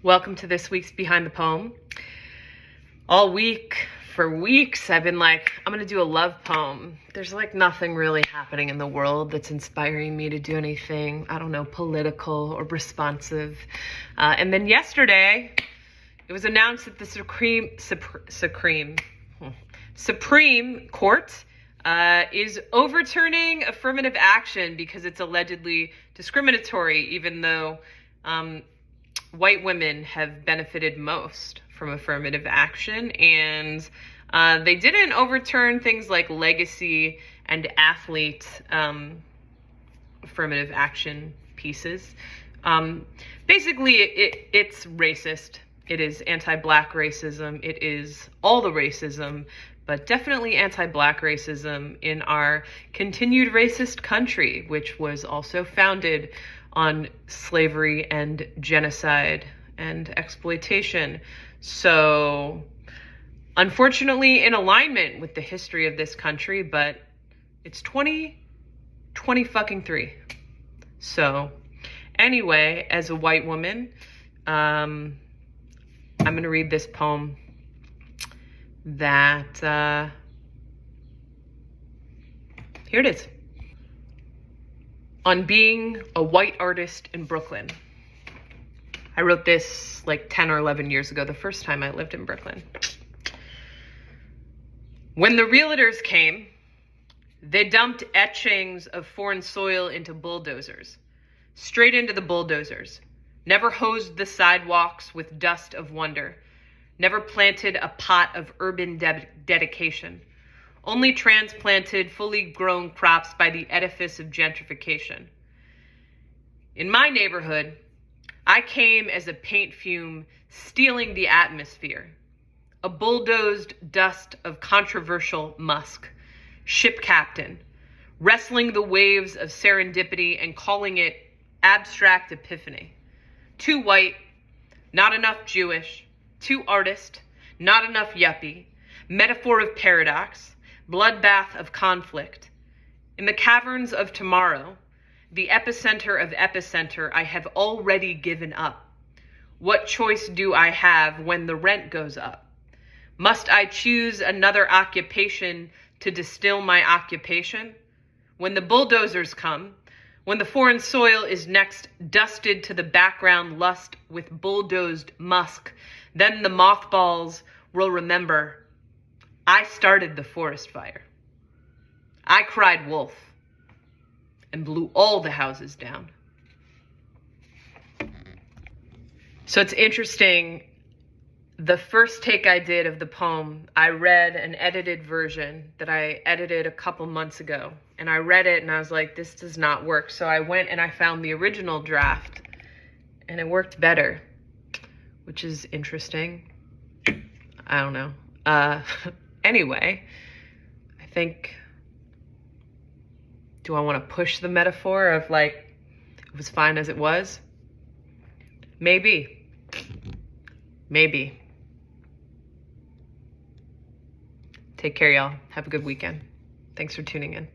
Welcome to this week's Behind the Poem. All week, for weeks, I've been like, I'm gonna do a love poem. There's like nothing really happening in the world that's inspiring me to do anything, I don't know, political or responsive. And then yesterday, it was announced that the Supreme Court is overturning affirmative action because it's allegedly discriminatory, even though white women have benefited most from affirmative action, and they didn't overturn things like legacy and athlete affirmative action pieces. Basically, it's racist. It is anti-Black racism. It is all the racism, but definitely anti-Black racism in our continued racist country, which was also founded on slavery and genocide and exploitation. So, unfortunately, in alignment with the history of this country, but it's 2023. So, anyway, as a white woman, I'm going to read this poem that, here it is. On being a white artist in Brooklyn. I wrote this like 10 or 11 years ago, the first time I lived in Brooklyn. When the realtors came, they dumped etchings of foreign soil into bulldozers, straight into the bulldozers, never hosed the sidewalks with dust of wonder, never planted a pot of urban dedication, only transplanted fully grown crops by the edifice of gentrification. In my neighborhood, I came as a paint fume stealing the atmosphere, a bulldozed dust of controversial musk, ship captain, wrestling the waves of serendipity and calling it abstract epiphany. Too white, not enough Jewish, too artist, not enough yuppie, metaphor of paradox, bloodbath of conflict. In the caverns of tomorrow, the epicenter of epicenter, I have already given up. What choice do I have when the rent goes up? Must I choose another occupation to distill my occupation? When the bulldozers come, when the foreign soil is next dusted to the background lust with bulldozed musk, then the mothballs will remember I started the forest fire. I cried wolf and blew all the houses down. So it's interesting. The first take I did of the poem, I read an edited version that I edited a couple months ago. And I read it and I was like, this does not work. So I went and I found the original draft and it worked better, which is interesting. I don't know. Anyway, I think, do I want to push the metaphor of like, it was fine as it was? Maybe. Maybe. Take care, y'all. Have a good weekend. Thanks for tuning in.